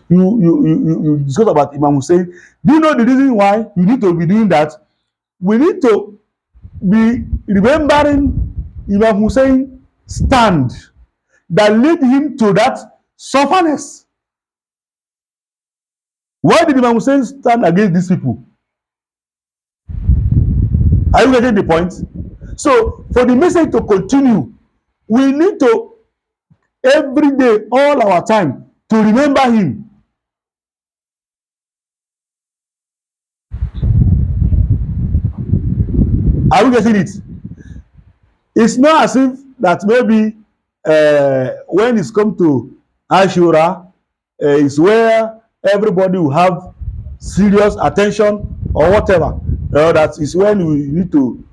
you discuss about Imam Hussein. Do you know the reason why you need to be doing that? We need to be remembering Imam Hussein stand that led him to that sufferness. Why did Imam Hussein stand against these people? Are you getting the point? So for the message to continue, we need to every day, all our time, to remember him. Are we getting it? It's not as if that maybe when it's come to Ashura, is where everybody will have serious attention or whatever. That is when we need to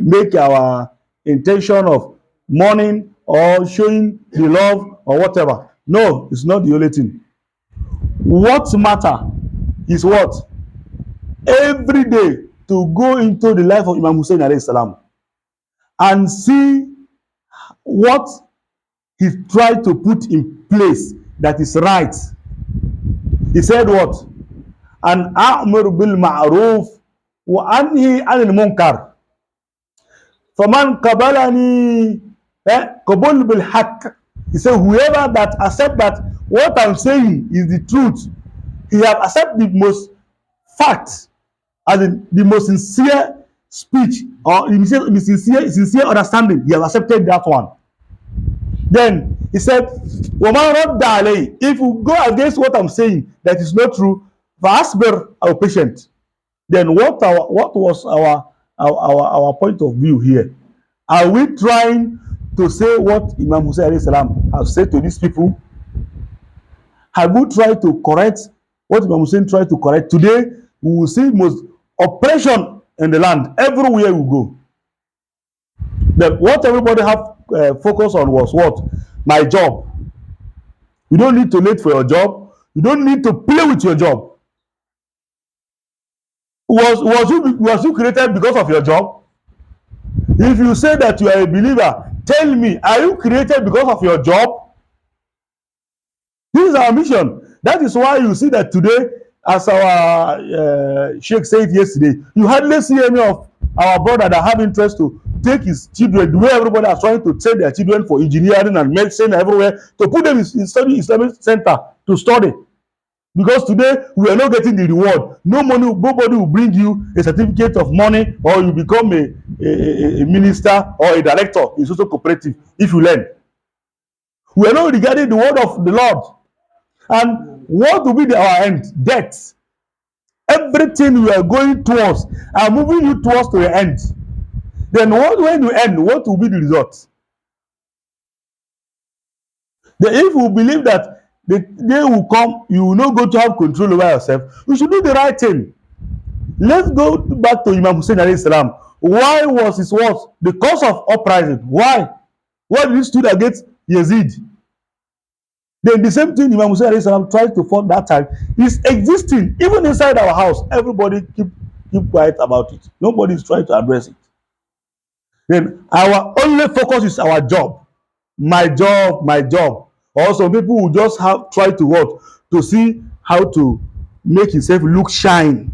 make our intention of mourning or showing the love or whatever. No, it's not the only thing. What matter is what? Every day to go into the life of Imam Hussein alayhi salam and see what he tried to put in place that is right. He said what? An a'mur bil ma'ruf wa anhi anil munkar. Faman qabalani qabul bil haqq. He said whoever that accept that what I'm saying is the truth, he have accept the most fact as in the most sincere speech or sincere understanding. He have accepted that one. Then he said, "Waman radda alayhi." If you go against what I'm saying that is not true, fa'asbir, our patient. Then what was our point of view here? Are we trying to say what Imam Hussein alayhi salam have said to these people? Have we tried to correct what Imam Hussein tried to correct? Today, we will see most oppression in the land everywhere we go. That what everybody have focus on was what? My job. You don't need to wait for your job. You don't need to play with your job. Was you created because of your job? If you say that you are a believer, tell me, are you created because of your job? This is our mission. That is why you see that today, as our Sheikh said yesterday, you hardly see any of our brother that have interest to take his children, the way everybody is trying to send their children for engineering and medicine everywhere, to put them in study Islamic center to study. Because today we are not getting the reward. No money, nobody will bring you a certificate of money, or you become a minister or a director in social cooperative if you learn. We are not regarding the word of the Lord. And what will be our end? Death. Everything we are going towards are moving you towards to the end. Then when you end, what will be the result? Then if you believe that the day will come, you will not go to have control over yourself, you should do the right thing. Let's go back to Imam Hussein alayhi salam. Why was his what? The cause of uprising. Why? Why did he stood against Yazid? Then the same thing Imam Hussein alayhi salam tried to fund that time is existing even inside our house. Everybody keep quiet about it. Nobody is trying to address it. Then our only focus is our job. My job, my job. Or some people will just have try to what? To see how to make himself look shine.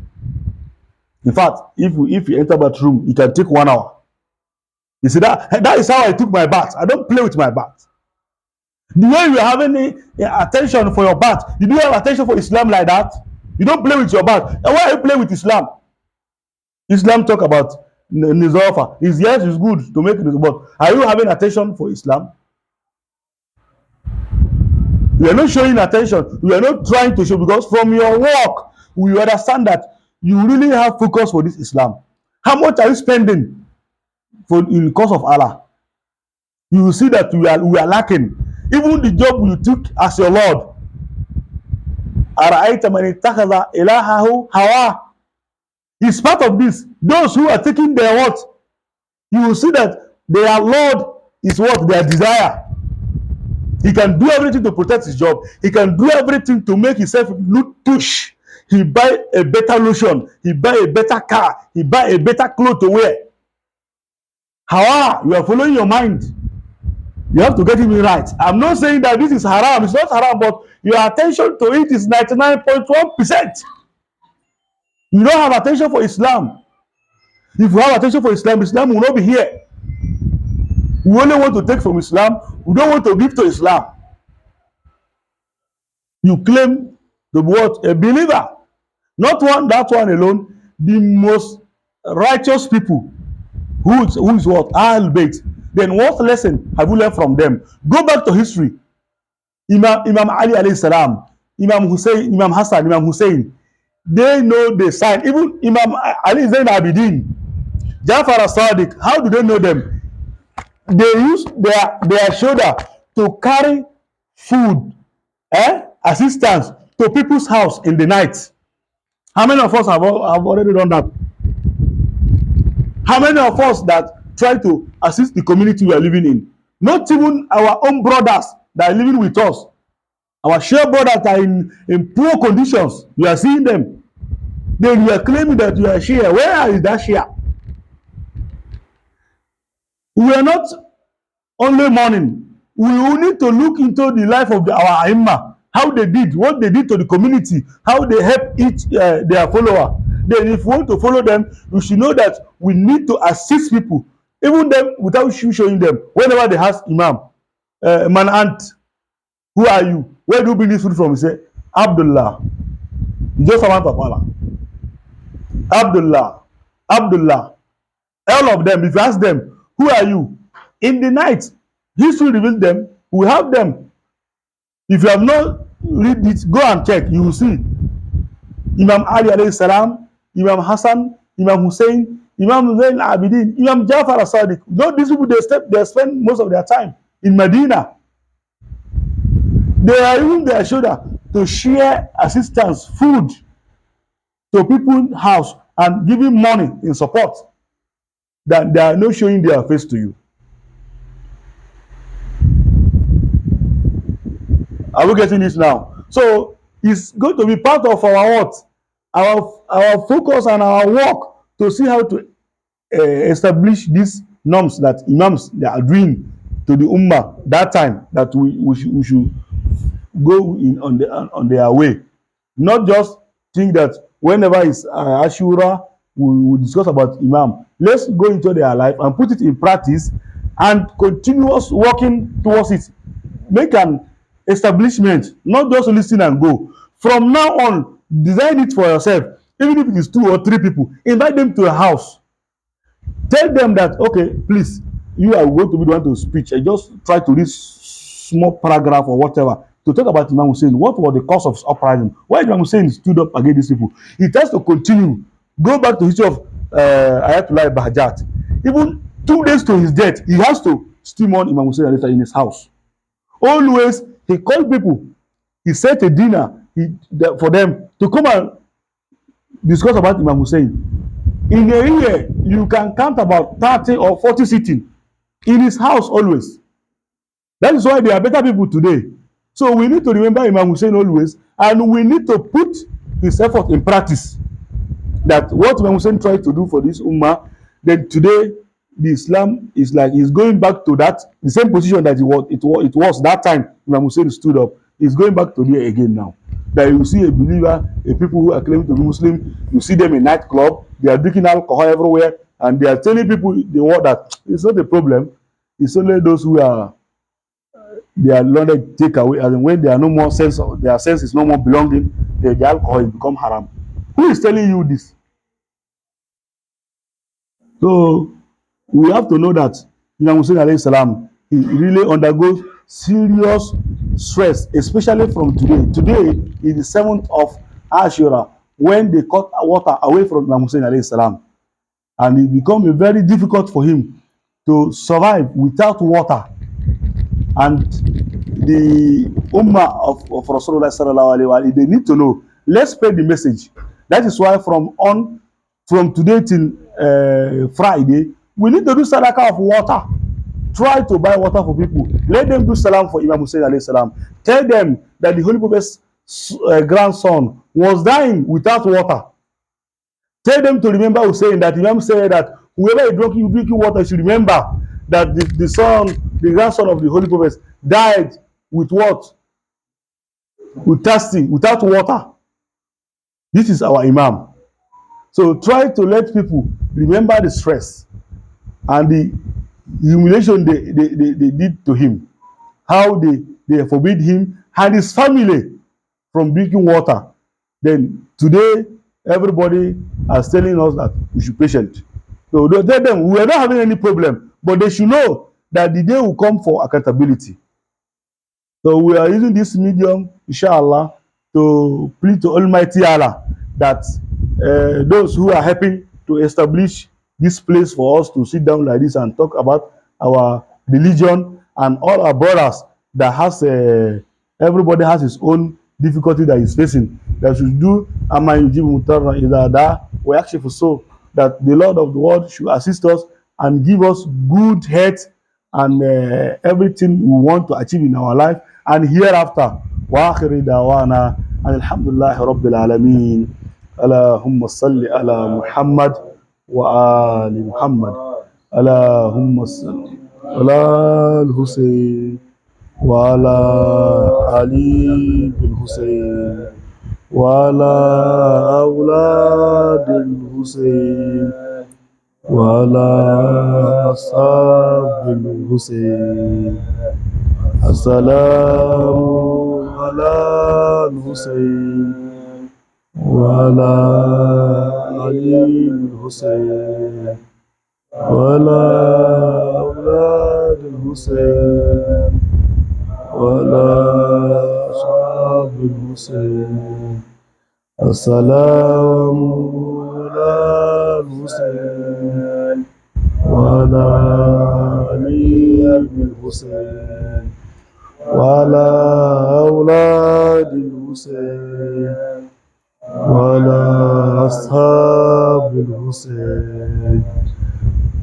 In fact, if you enter bathroom, it can take 1 hour. You see that is how I took my bath. I don't play with my bath. The way you are having attention for your bath, you do have attention for Islam like that. You don't play with your bath. And why you play with Islam? Islam talk about Nizafa. Is yes, it's good to make it, but are you having attention for Islam? You are not showing attention. You are not trying to show, because from your work, we understand that you really have focus for this Islam. How much are you spending in the cause of Allah? You will see that we are lacking. Even the job you took as your Lord. It's part of this. Those who are taking their what? You will see that their Lord is what? Their desire. He can do everything to protect his job. He can do everything to make himself look tush. He buy a better lotion. He buy a better car. He buy a better clothes to wear. You are following your mind. You have to get it right. I'm not saying that this is haram. It's not haram, but your attention to it is 99.1%. You don't have attention for Islam. If you have attention for Islam, Islam will not be here. We only want to take from Islam. We don't want to give to Islam. You claim to be what? A believer. Not one, that one alone. The most righteous people. Who is what? Ahl Bayt. Then what lesson have you learned from them? Go back to history. Imam Ali alayhi salam, Imam Hussein, Imam Hassan, Imam Hussein. They know the sign. Even Imam Ali Zain Abidin, Jafar as-Sadiq. How do they know them? They use their shoulder to carry food, assistance to people's house in the night. How many of us have already done that? How many of us that try to assist the community we are living in? Not even our own brothers that are living with us. Our share brothers that are in poor conditions. We are seeing them. Then we are claiming that we are share. Where is that share? We are not only mourning. We will need to look into the life of our Aimma, how they did, what they did to the community, how they help their follower. Then if we want to follow them, we should know that we need to assist people, even them without showing them. Whenever they ask Imam, man aunt, who are you? Where do you bring this food from? He say, Abdullah. He's just servant of Allah. Abdullah. Abdullah. All of them, if you ask them, who are you? In the night, history reveals them. We have them. If you have not read it, go and check. You will see. Imam Ali alayhi salam, Imam Hassan, Imam Hussein, Imam Zain Abidin, Imam Jafar as-Sadiq. Those these people, they spend most of their time in Medina. They are using their shoulder to share assistance, food to people's house and giving money in support. That they are not showing their face to you. Are we getting this now? So it's going to be part of our what? Our focus and our work to see how to establish these norms that Imams they are doing to the Ummah that time, that we should go in on their way. Not just think that whenever it's Ashura, we discuss about Imam. Let's go into their life and put it in practice and continuous working towards it. Make an establishment, not just listen and go. From now on, design it for yourself. Even if it is 2 or 3 people, invite them to a house. Tell them that, okay, please, you are going to be the one to speak. I just try to read small paragraph or whatever to talk about Imam Hussein. What was the cause of his uprising? Why Imam Hussein stood up against these people? It has to continue. Go back to the history of Ayatollah Bahjat. Even 2 days to his death, he has to still mourn Imam Hussein in his house. Always, he called people. He set a dinner for them to come and discuss about Imam Hussein. In a year, you can count about 30 or 40 sitting in his house always. That is why there are better people today. So we need to remember Imam Hussein always, and we need to put his effort in practice. That what Imam Hussein tried to do for this Ummah, then today the Islam is like he's going back to that the same position that it was that time Imam Hussein stood up. He's going back to there again now. That you see a believer, a people who are claiming to be Muslim, you see them in nightclub, they are drinking alcohol everywhere, and they are telling people the word that it's not a problem. It's only those who are they are learned take away, and when they are no more sense, their sense is no more belonging, the alcohol has become haram. Who is telling you this? So we have to know that Imam Hussein alayhi salam, he really undergoes serious stress, especially from today. Today is the 7th of Ashura, when they cut water away from Imam Hussein alayhi salam, and it becomes very difficult for him to survive without water. And the Ummah of Rasulullah sallallahu alaihi wasallam, they need to know. Let's spread the message. That is why from today till Friday, we need to do sadaqah of water. Try to buy water for people. Let them do salam for Imam Hussein alayhi salam. Tell them that the Holy Prophet's grandson was dying without water. Tell them to remember Hussein, that Imam said that whoever is drinking water should remember that the the grandson of the holy prophets, died with what? With thirsty, without water. This is our Imam. So try to let people remember the stress and the humiliation they did to him, how they forbid him and his family from drinking water. Then today, everybody is telling us that we should be patient. So they tell them we are not having any problem, but they should know that the day will come for accountability. So we are using this medium, inshallah, to plead to Almighty Allah that those who are helping to establish this place for us to sit down like this and talk about our religion and all our brothers that has everybody has his own difficulty that he's facing. That should do Amma Yujibu Mutarra Idada, we actually for so that the Lord of the world should assist us and give us good health and everything we want to achieve in our life and hereafter. وآخر دعوانا أن الحمد لله رب العالمين اللهم صل على محمد وآل محمد اللهم صل على الحسين وعلى علي الحسين وعلى أولاد الحسين وعلى أصحاب الحسين السلام على الحسين وعلى علي الحسين وعلى أولاد الحسين وعلى أصحاب الحسين السلام على الحسين وعلى علي الحسين وعلى أولاد الحسين وعلى أصحاب الحسين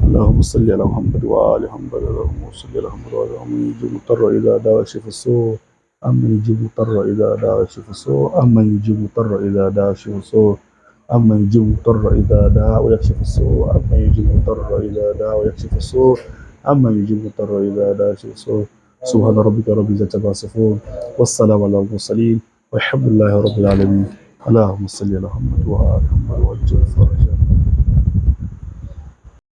اللهم صل على محمد وآل محمد اللهم صل على محمد وآل محمد يجيب مضطر إذا دعا يكشف السوء أما يجيب مضطر إذا دعا يكشف السوء أما يجيب مضطر إذا دعا يكشف السوء أما يجيب مضطر إذا دعا ويكشف السوء أما يجيب مضطر إذا دعا ويكشف السوء أما يجيب مضطر إذا دعا ويكشف السوء سبحان ربك رب العزة عما يصفون والسلام على المرسلين والحمد لله رب العالمين اللهم صل على محمد وآل محمد وعجل فرجه